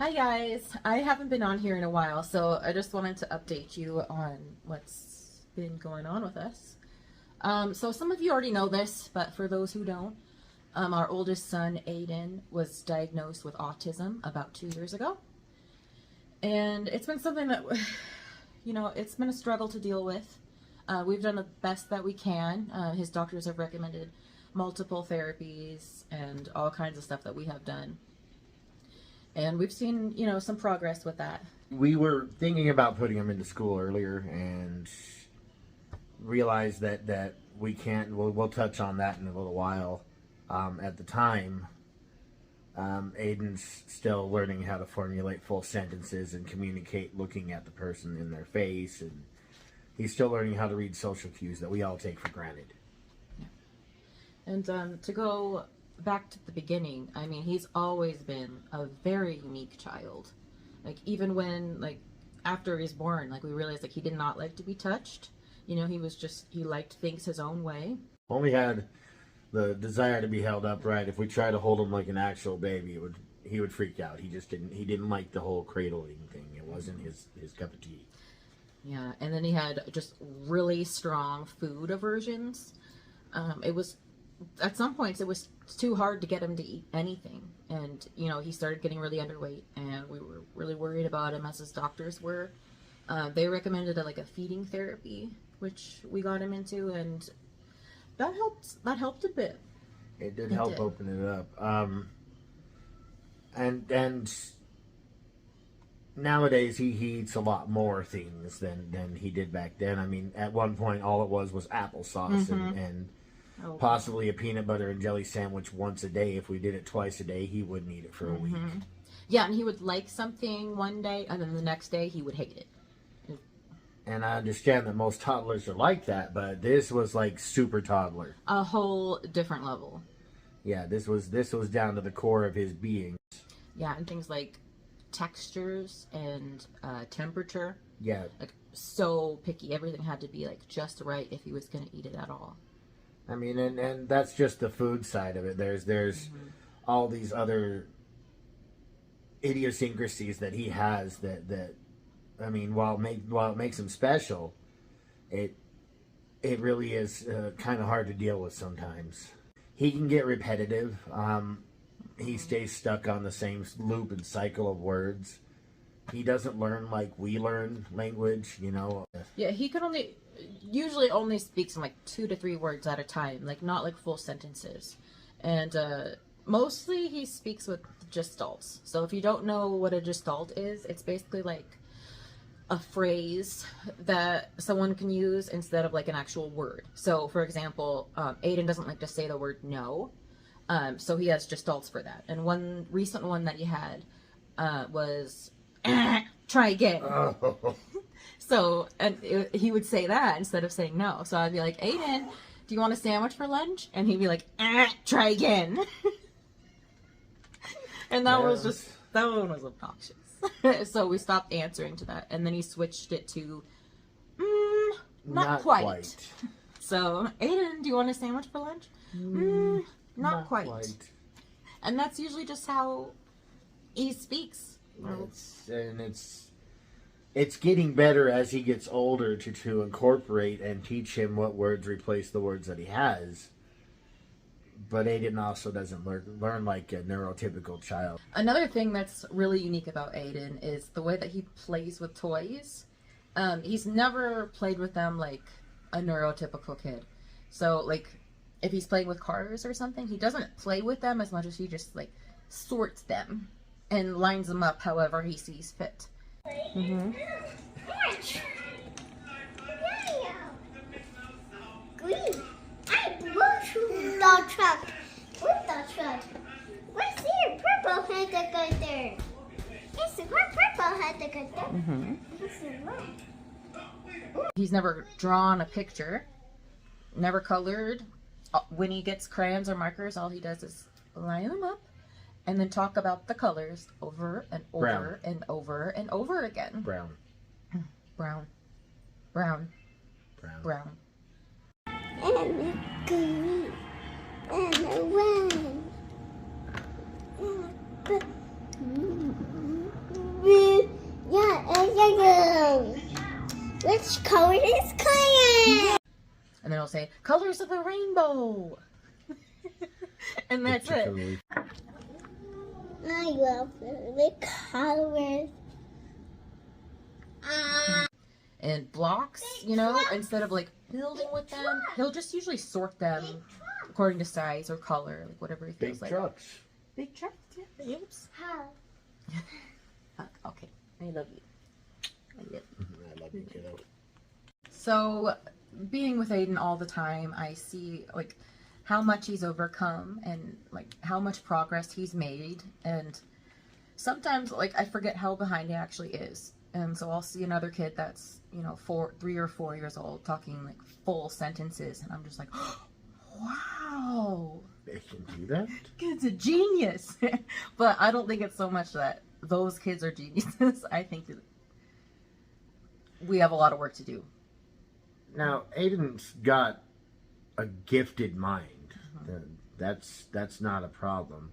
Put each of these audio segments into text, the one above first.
Hi guys, I haven't been on here in a while, so I just wanted to update you on what's been going on with us. So some of you already know this, but for those who don't, our oldest son, Aiden, was diagnosed with autism about 2 years ago. And it's been something that, it's been a struggle to deal with. We've done the best that we can. His doctors have recommended multiple therapies and all kinds of stuff that we have done. And we've seen, some progress with that. We were thinking about putting him into school earlier and realized that we can't. We'll touch on that in a little while. At the time, Aiden's still learning how to formulate full sentences and communicate looking at the person in their face. And he's still learning how to read social cues that we all take for granted. Yeah. And to go back to the beginning, I mean, he's always been a very unique child. Like, even when, after he's born, we realized, he did not like to be touched. He liked things his own way. Only had the desire to be held upright. If we tried to hold him like an actual baby, he would freak out. He didn't like the whole cradling thing. It wasn't his cup of tea. Yeah, and then he had just really strong food aversions. At some points, it was too hard to get him to eat anything. And, he started getting really underweight, and we were really worried about him, as his doctors were. They recommended a feeding therapy, which we got him into, and that helped a bit. It did help open it up. And nowadays he eats a lot more things than he did back then. I mean, at one point, all it was applesauce and possibly a peanut butter and jelly sandwich once a day. If we did it twice a day, he wouldn't eat it for a week. Yeah, and he would like something one day, and then the next day he would hate it. And I understand that most toddlers are like that, but this was like super toddler. A whole different level. Yeah, this was down to the core of his being. Yeah, and things like textures and temperature. Yeah. So picky. Everything had to be just right if he was going to eat it at all. I mean, and that's just the food side of it. There's all these other idiosyncrasies that he has that I mean, while it makes him special, it really is kind of hard to deal with sometimes. He can get repetitive. He stays stuck on the same loop and cycle of words. He doesn't learn like we learn language, Yeah, he can usually only speaks in 2 to 3 words at a time, not full sentences. And mostly he speaks with gestalts. So if you don't know what a gestalt is, it's basically a phrase that someone can use instead of an actual word. So for example, Aiden doesn't like to say the word no, so he has gestalts for that. And one recent one that he had was try again. Oh. So he would say that instead of saying no. So I'd be like, Aiden, do you want a sandwich for lunch? And he'd be like, try again. And that one was obnoxious. So we stopped answering to that, and then he switched it to not quite. So, Aiden, do you want a sandwich for lunch? Not quite. And that's usually just how he speaks. It's getting better as he gets older to incorporate and teach him what words replace the words that he has. But Aiden also doesn't learn like a neurotypical child. Another thing that's really unique about Aiden is the way that he plays with toys. He's never played with them like a neurotypical kid. So, if he's playing with cars or something, he doesn't play with them as much as he just, sorts them and lines them up however he sees fit. Green. I blew the truck. Where's the truck? Where's here? Purple had to go there. Yes, purple had to go there. He's never drawn a picture, never colored. When he gets crayons or markers, all he does is line them up and then talk about the colors over and over and over and over again. Brown. Brown. Brown. Brown. Brown. And green. And red. Which color is clear? And then it'll say, colors of the rainbow. And that's it. I love the colors. And blocks, you know, instead of like building with them, he'll just usually sort them according to size or color, like whatever he feels Big like. trucks. Big trucks, yeah. Oops. How? Okay, I love you. I love you, kiddo. So, being with Aiden all the time, I see like how much he's overcome and like how much progress he's made, and sometimes like I forget how behind he actually is. And so I'll see another kid that's, you know, 3 or 4 years old talking like full sentences, and I'm just like, wow, They can do that? kid's a genius. But I don't think it's so much that those kids are geniuses. I think that we have a lot of work to do. Now, Aiden's got a gifted mind. That's not a problem.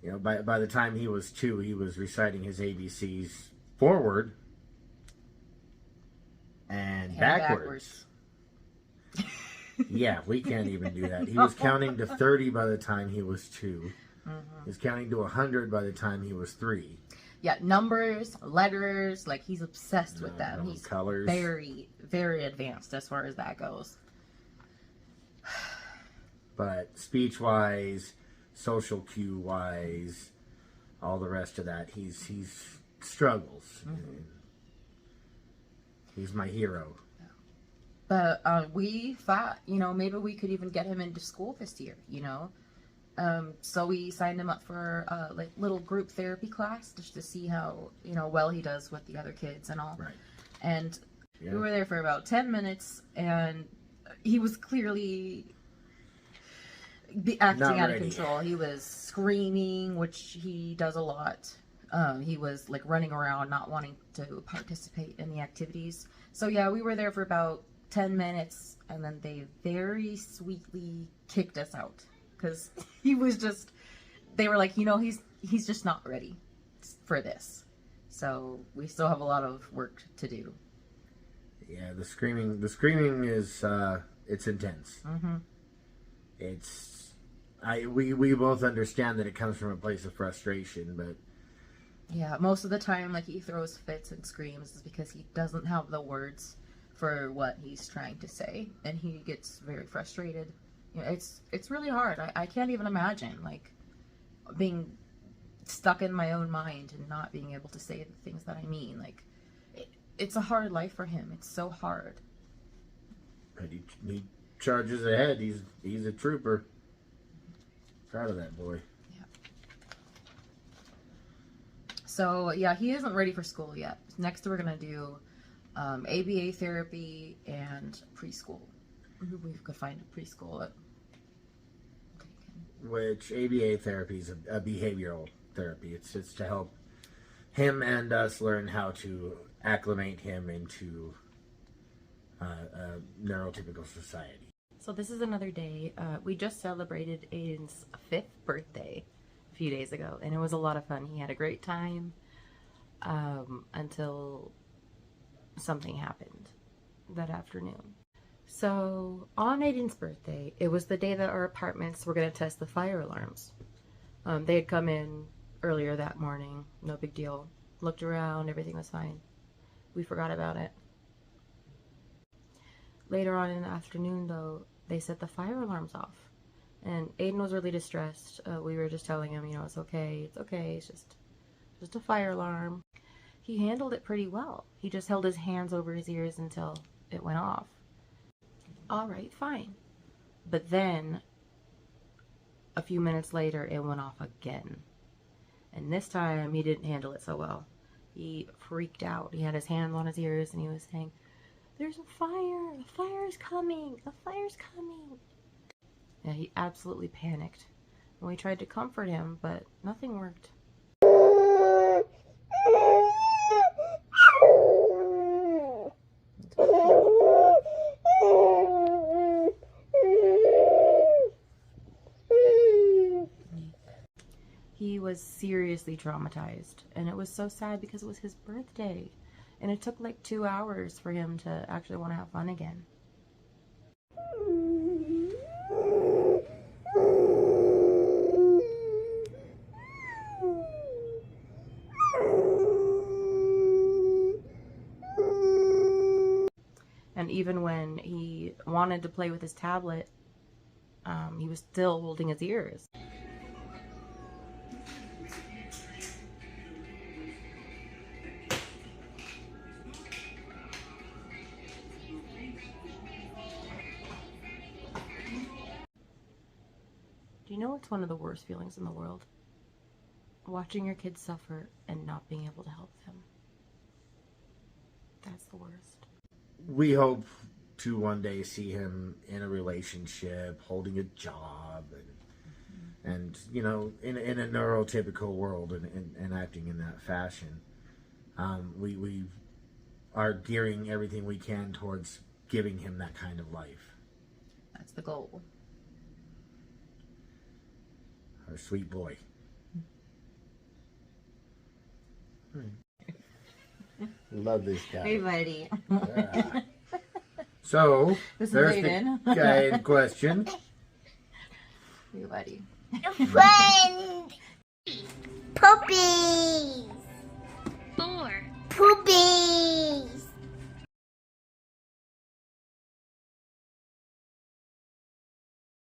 You know, by the time he was 2, he was reciting his ABCs forward and backwards. Yeah, we can't even do that. He was counting to 30 by the time he was 2. He was counting to 100 by the time he was 3. Yeah, numbers, letters, like he's obsessed with them. He's colors. very, very advanced as far as that goes. But speech-wise, social cue-wise, all the rest of that, he's struggles. He's my hero. But we thought, you know, maybe we could even get him into school this year, you know. So we signed him up for like little group therapy class just to see how, you know, well he does with the other kids and all. Right. And we were there for about 10 minutes, and he was clearly acting out of control. He was screaming, which he does a lot. He was like running around, not wanting to participate in the activities. So yeah, we were there for about 10 minutes, and then they very sweetly kicked us out because he was just, they were like, you know, he's just not ready for this. So we still have a lot of work to do. Yeah, the screaming is it's intense. We both understand that it comes from a place of frustration, but yeah, most of the time, like, he throws fits and screams is because he doesn't have the words for what he's trying to say, and he gets very frustrated. You know, it's really hard. I can't even imagine, like, being stuck in my own mind and not being able to say the things that I mean. Like, it's a hard life for him. It's so hard. But he charges ahead. He's a trooper. Proud of that boy. So, yeah, he isn't ready for school yet. Next, we're going to do ABA therapy and preschool. We could find a preschool. Which ABA therapy is a behavioral therapy. It's to help him and us learn how to acclimate him into a neurotypical society. So this is another day. We just celebrated Aiden's 5th birthday a few days ago, and it was a lot of fun. He had a great time until something happened that afternoon. So on Aiden's birthday, it was the day that our apartments were going to test the fire alarms. They had come in earlier that morning, no big deal. Looked around, everything was fine. We forgot about it. Later on in the afternoon, though, they set the fire alarms off. And Aiden was really distressed. We were just telling him, you know, it's okay, it's just a fire alarm. He handled it pretty well. He just held his hands over his ears until it went off. All right, fine. But then, a few minutes later, it went off again. And this time, he didn't handle it so well. He freaked out. He had his hands on his ears, and he was saying, "There's a fire! A fire is coming! A fire's coming!" Yeah, he absolutely panicked. And we tried to comfort him, but nothing worked. He was seriously seriously traumatized. And it was so sad because it was his birthday. And it took like 2 hours for him to actually want to have fun again. And even when he wanted to play with his tablet, he was still holding his ears. Do you know what's one of the worst feelings in the world? Watching your kids suffer and not being able to help them. That's the worst. We hope to one day see him in a relationship, holding a job, and you know, in a neurotypical world and acting in that fashion. We are gearing everything we can towards giving him that kind of life. That's the goal. Our sweet boy. Love this guy. Hey, buddy. Yeah. So, This is there's Aiden. the guy in question. Hey, buddy. Friend. Puppies. 4, Puppies.